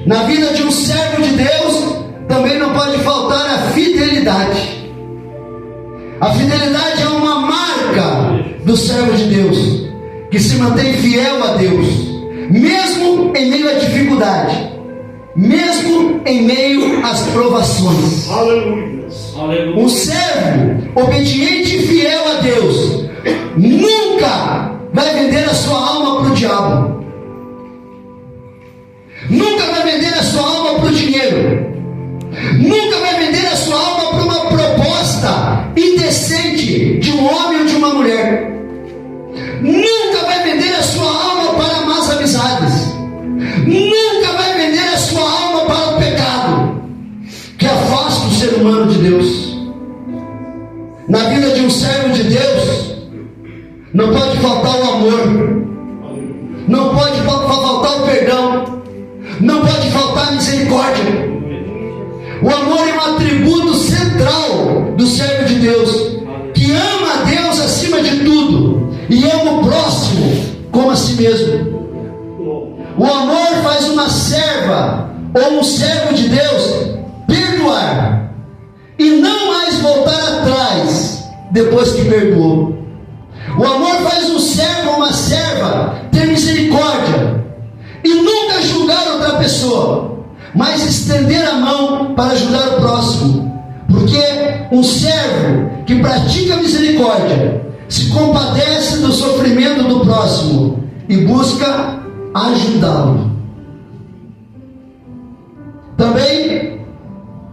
Na vida de um servo de Deus também não pode faltar a fidelidade. A fidelidade é uma marca do servo de Deus, que se mantém fiel a Deus, mesmo em meio à dificuldade, mesmo em meio às provações. Aleluia. Um servo obediente e fiel a Deus nunca vai vender a sua alma para o diabo, nunca vai vender a sua alma para o dinheiro, nunca vai vender a sua alma para uma proposta indecente de um homem ou de uma mulher, nunca vai vender a sua alma para más amizades, nunca vai vender a sua alma para o pecado que afasta o ser humano de Deus. Na vida de um servo de Deus não pode faltar o amor, não pode faltar o perdão, não pode faltar a misericórdia. O amor é um atributo central do servo de Deus, que ama a Deus acima de tudo e ama o próximo como a si mesmo. O amor faz uma serva ou um servo de Deus perdoar e não mais voltar atrás depois que perdoou. O amor faz um servo ou uma serva ter misericórdia e nunca julgar outra pessoa, mas estender a mão para ajudar o próximo, porque um servo que pratica misericórdia se compadece do sofrimento do próximo e busca ajudá-lo. Também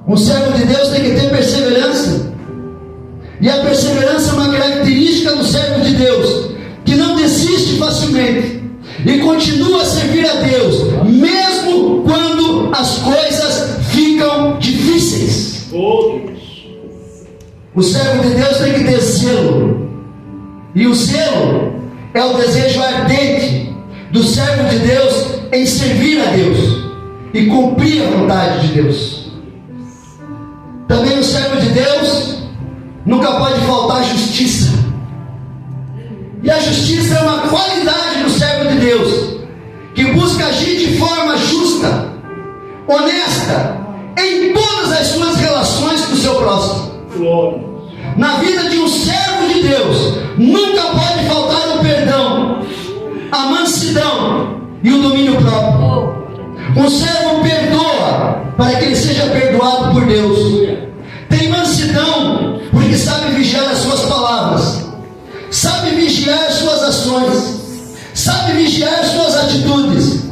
um servo de Deus tem que ter perseverança, e a perseverança é uma característica do servo de Deus, que não desiste facilmente e continua a servir a Deus, mesmo quando as coisas ficam difíceis. O servo de Deus tem que ter zelo, e o zelo é o desejo ardente do servo de Deus em servir a Deus e cumprir a vontade de Deus. Também o servo de Deus nunca pode faltar justiça. E a justiça é uma qualidade do servo de Deus, que busca agir de forma justa, honesta, em todas as suas relações com o seu próximo. Na vida de um servo de Deus nunca pode faltar o perdão, a mansidão e o domínio próprio. Um servo perdoa para que ele seja perdoado por Deus. Tem mansidão porque sabe vigiar as suas palavras, sabe vigiar as suas ações, sabe vigiar as suas atitudes.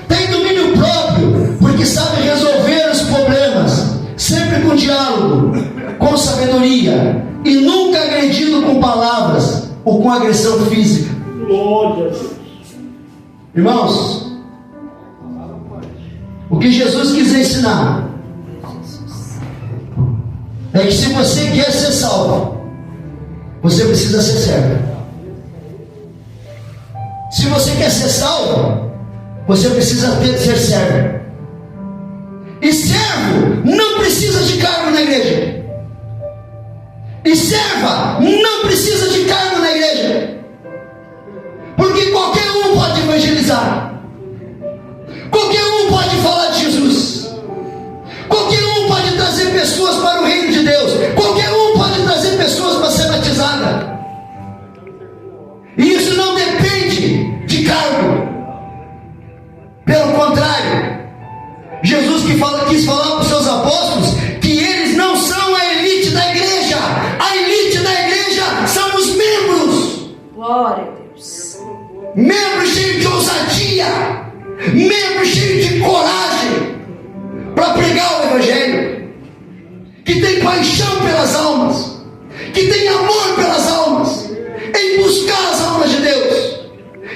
Tem domínio próprio porque sabe resolver os problemas, sempre com diálogo, com sabedoria, e nunca agredindo com palavras ou com agressão física. Glória a Deus. Irmãos, o que Jesus quis ensinar é que se você quer ser salvo, você precisa ser servo. Se você quer ser salvo, você precisa ser servo. E servo não precisa de cargo na igreja. E serva não precisa de cargo na igreja, porque qualquer um pode evangelizar, qualquer um pode falar de Jesus, qualquer um pode trazer pessoas para o reino de Deus, qualquer um pode trazer pessoas para ser batizada. E isso não depende de cargo. Pelo contrário, Jesus quis falar para os seus apóstolos que eles não são a elite da igreja. A elite da igreja são os membros. Glória a Deus. Membros cheios de ousadia, membros cheios de coragem para pregar o evangelho, que tem paixão pelas almas, que tem amor pelas almas, em buscar as almas de Deus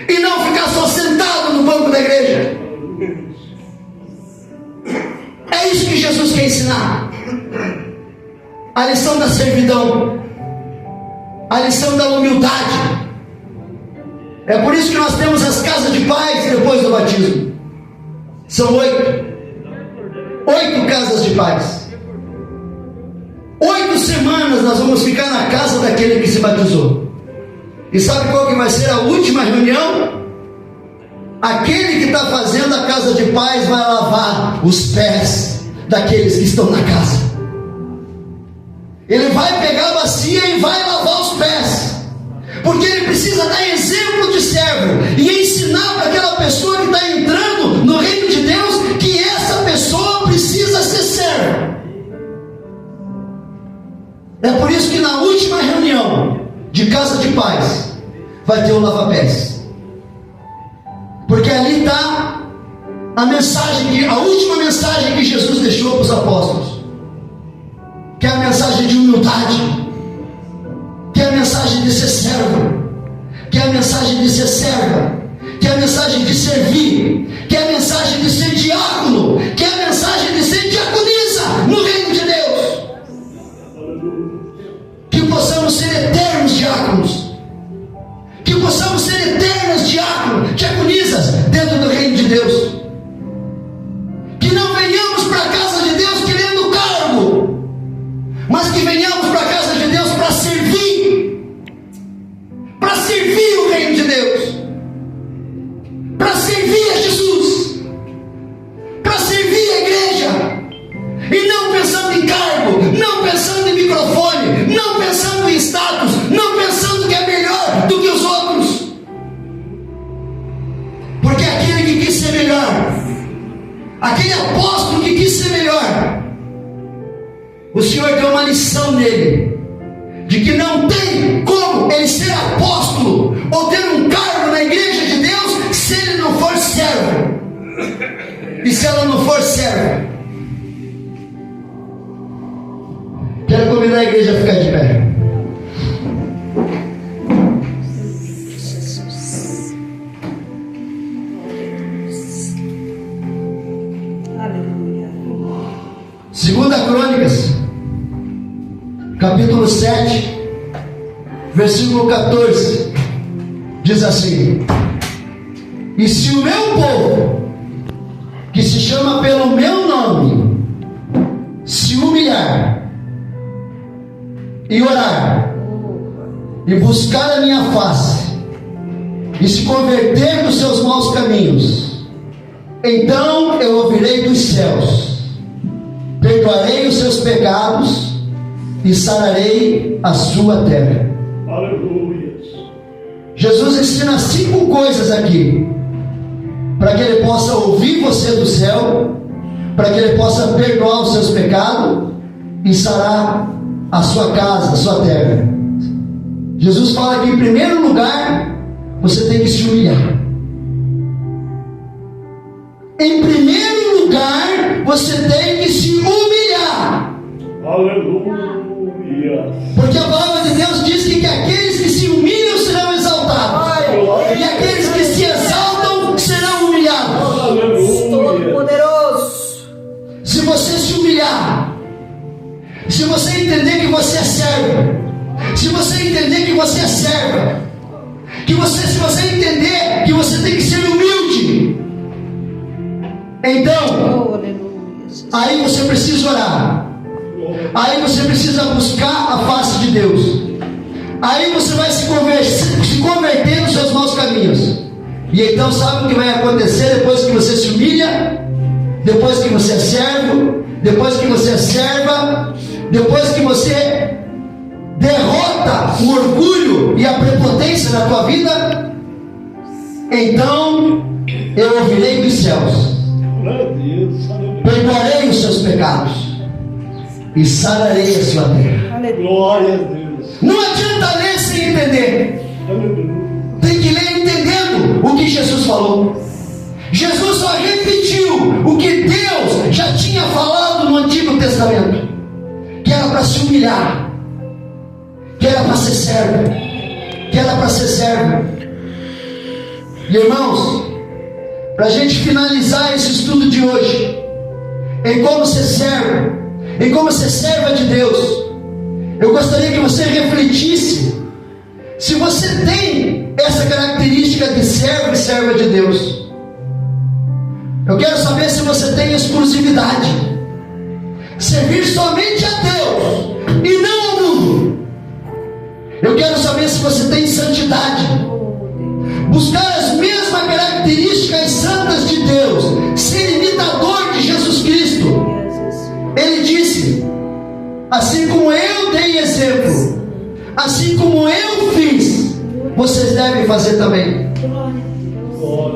e não ficar só sentado no banco da igreja. É isso que Jesus quer ensinar. A lição da servidão, a lição da humildade. É por isso que nós temos as casas de paz depois do batismo. São 8 casas de paz. 8 semanas nós vamos ficar na casa daquele que se batizou. E sabe qual que vai ser a última reunião? aquele que está fazendo a casa de paz vai lavar os pés daqueles que estão na casa. Ele vai pegar a bacia e vai lavar os pés, porque ele precisa dar exemplo de servo e ensinar para aquela pessoa que está entrando no reino de Deus que essa pessoa precisa ser serva. É por isso que na última reunião de casa de paz vai ter o lava-pés, porque ali está a mensagem, a última mensagem que Jesus deixou para os apóstolos, que é a mensagem de humildade, que é a mensagem de ser servo, que é a mensagem de ser serva, que é a mensagem de servir, que é a mensagem de ser diácono, que é a mensagem de ser diaconisa no reino de Deus. Que possamos ser eternos diáconos, que possamos ser eternas diaconisas dentro do reino de Deus, que não venhamos para a casa de Deus querendo cargo, mas que venhamos para a casa de Deus para servir o reino de Deus, para servir a Jesus, para servir a igreja, e não pensando em cargo, não pensando em microfone, não pensando em status, não pensando que é melhor do que os outros, porque aquele que quis ser melhor, aquele apóstolo que quis ser melhor, o Senhor deu uma lição nele, de que não tem como ele ser apóstolo ou ter um cargo na igreja de Deus se ele não for servo. E se ela não for serva, quero convidar a igreja a ficar de pé. Segunda Crônicas, capítulo 7, versículo 14, diz assim: e se o meu povo, que se chama pelo meu nome, se humilhar e orar e buscar a minha face e se converter dos seus maus caminhos, então eu ouvirei dos céus, perdoarei os seus pecados e sararei a sua terra. Aleluia. Jesus ensina 5 coisas aqui, para que ele possa ouvir você do céu, para que ele possa perdoar os seus pecados e sarar a sua casa, a sua terra. Jesus fala que em primeiro lugar você tem que se humilhar. Em primeiro lugar você tem que se humilhar. Aleluia. Porque a palavra de Deus diz que aqueles que se humilham serão exaltados, e aqueles que se exaltam serão humilhados. Todo-Poderoso. Se você se humilhar, se você entender que você é servo, se você entender que você é serva, se você entender que você tem que ser humilde, então aí você precisa orar, aí você precisa buscar a face de Deus, aí você vai se converter nos seus maus caminhos. E então sabe o que vai acontecer depois que você se humilha, depois que você é servo, depois que você é serva, depois que você derrota o orgulho e a prepotência na tua vida? Então eu ouvirei dos céus, perdoarei os seus pecados e sararei a sua terra. Glória a Deus. Não adianta ler sem entender. Tem que ler entendendo o que Jesus falou. Jesus só repetiu o que Deus já tinha falado no Antigo Testamento, que era para se humilhar, que era para ser servo, que era para ser servo. E irmãos, para a gente finalizar esse estudo de hoje, em como ser servo, em como ser serva de Deus, eu gostaria que você refletisse se você tem essa característica de servo e serva de Deus. Eu quero saber se você tem exclusividade, servir somente a Deus e não ao mundo. Eu quero saber se você tem santidade, buscar as mesmas características Deus, ser imitador de Jesus Cristo. Ele disse: assim como eu dei exemplo, assim como eu fiz, vocês devem fazer também.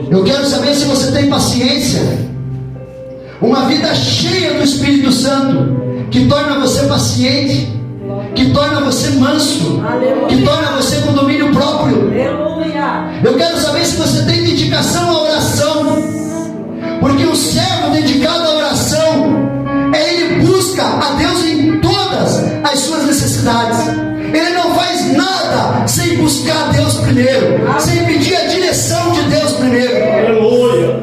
Eu quero saber se você tem paciência, uma vida cheia do Espírito Santo, que torna você paciente, que torna você manso, que torna você com domínio próprio. Eu quero saber se você tem dedicação à oração, porque o servo dedicado à oração, ele busca a Deus em todas as suas necessidades. Ele não faz nada sem buscar a Deus primeiro, sem pedir a direção de Deus primeiro. Aleluia.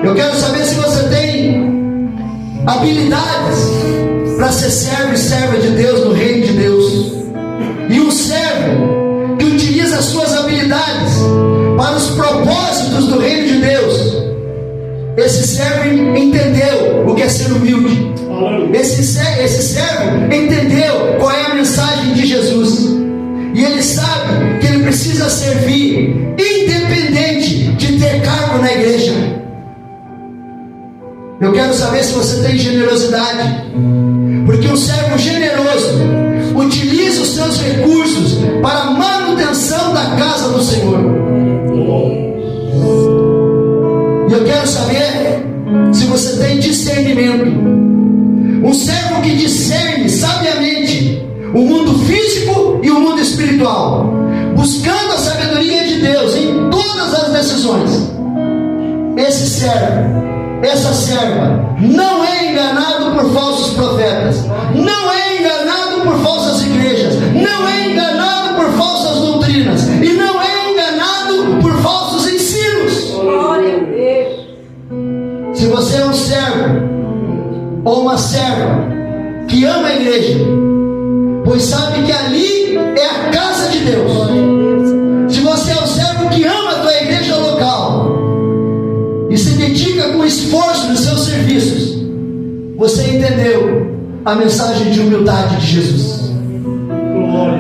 Eu quero saber se você tem habilidades para ser servo e serva de Deus no reino de Deus. E um servo que utiliza as suas habilidades para os propósitos do reino de Deus, esse servo entendeu o que é ser humilde. Esse servo entendeu qual é a mensagem de Jesus, e ele sabe que ele precisa servir independente de ter cargo na igreja. Eu quero saber se você tem generosidade, porque um servo generoso utiliza os seus recursos para a manutenção da casa do Senhor. E eu quero saber se você tem discernimento. Um servo que discerne sabiamente o mundo físico e o mundo espiritual, buscando a sabedoria de Deus em todas as decisões. Esse servo, essa serva, não é enganado por falsos profetas, não é enganado por falsas igrejas, não é enganado por falsas doutrinas, e não é enganado por falsos ensinos. Glória a Deus. Se você é um servo ou uma serva que ama a igreja, pois sabe que ali é a casa de Deus. Se você é um servo que ama a tua igreja local e se dedica com esforço nos seus serviços, você entendeu a mensagem de humildade de Jesus.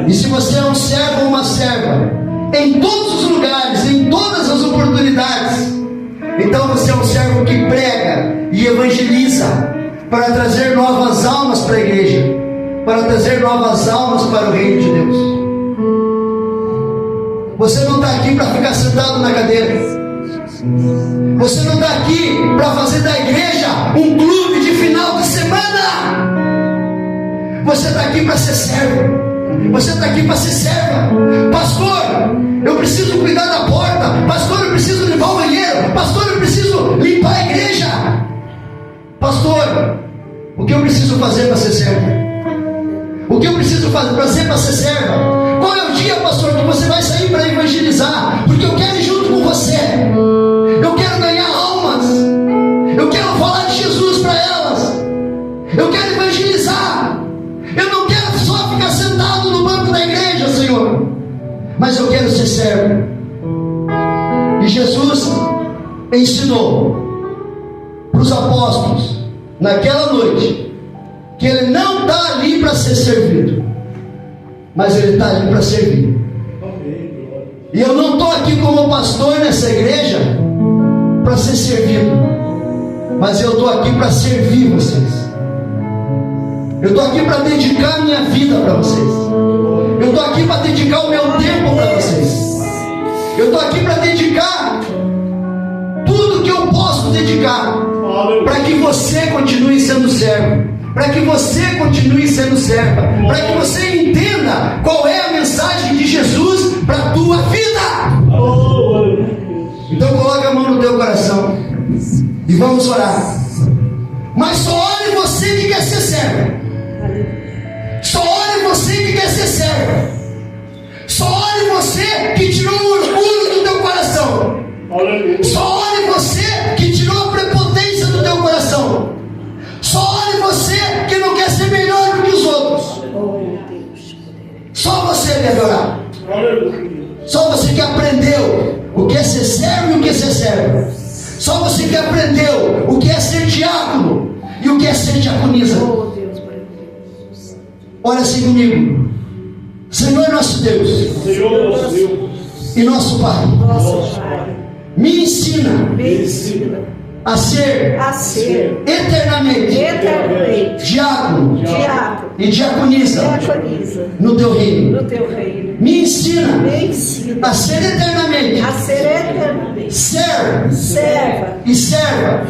E se você é um servo ou uma serva em todos os lugares, em todas as oportunidades, então você é um servo que prega e evangeliza para trazer novas almas para a igreja, para trazer novas almas para o reino de Deus. Você não está aqui para ficar sentado na cadeira. Você não está aqui para fazer da igreja um clube de final de semana. Você está aqui para ser servo. Você está aqui para ser serva. Pastor, eu preciso cuidar da porta. Pastor, eu preciso limpar o banheiro. Pastor, eu preciso limpar a igreja. Pastor, o que eu preciso fazer para ser servo? O que eu preciso fazer para ser serva? Qual é o dia, pastor, que você vai sair para evangelizar? Porque eu quero ir junto com você. Eu quero ganhar almas. Eu quero falar de Jesus para elas. Eu quero evangelizar. Eu não quero só ficar sentado no banco da igreja, Senhor, mas eu quero ser servo. E Jesus ensinou para os apóstolos naquela noite que ele não está ali para ser servido, mas ele está ali para servir. E eu não estou aqui como pastor nessa igreja para ser servido, mas eu estou aqui para servir vocês. Eu estou aqui para dedicar a minha vida para vocês. Eu estou aqui para dedicar o meu tempo para vocês. Eu estou aqui para dedicar tudo que eu posso dedicar para que você continue sendo servo, para que você continue sendo serva, para que você entenda qual é a mensagem de Jesus para a tua vida. Então coloca a mão no teu coração e vamos orar. Mas só olhe você que quer ser servo. Só olhe você que quer ser serva. Só olhe você que tirou o orgulho do teu coração. Só olhe você que tirou a prepotência do teu coração. Só olhe você que não quer ser melhor do que os outros. Só você deve orar. Só você que aprendeu o que é ser servo e o que é ser servo. Só você que aprendeu o que é ser diácono e o que é ser diaconisa. Olha assim comigo. Senhor nosso Deus e nosso Pai, Me ensina a ser eternamente diácono e diaconisa no teu reino. Me ensina a ser eternamente servo e serva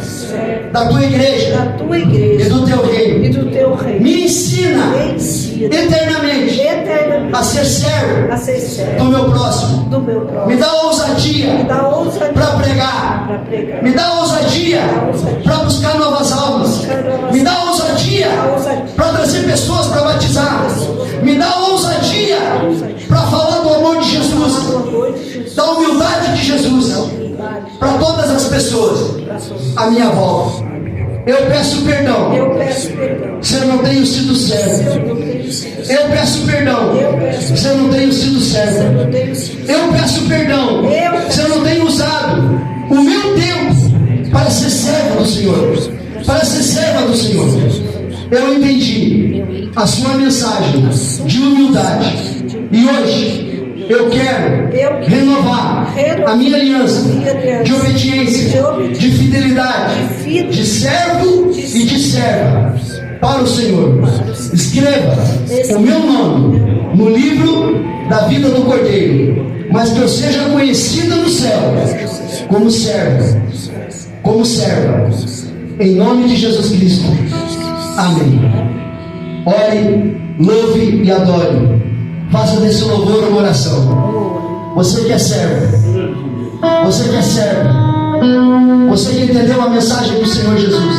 da tua igreja e do teu reino. Me ensina eternamente a ser servo do meu próximo. Me dá ousadia para pregar. Me dá ousadia para buscar novas almas. Me dá ousadia para trazer pessoas para batizar. Me dá ousadia para falar do amor de Jesus, da humildade de Jesus para todas as pessoas à minha volta. Eu peço perdão se eu não tenho sido servo. Eu peço perdão se eu não tenho sido servo. Eu peço perdão se eu não tenho usado o meu tempo para ser servo do Senhor, para ser serva do Senhor. Eu entendi a sua mensagem de humildade e hoje eu quero renovar a minha aliança de obediência, de fidelidade, de servo e de serva para o Senhor. Escreva o meu nome no livro da vida do Cordeiro, mas que eu seja conhecida no céu como servo, como serva, em nome de Jesus Cristo. Amém. Ore, louve e adore. Faça desse louvor uma oração. Você que é servo, você que é servo, você que entendeu a mensagem do Senhor Jesus,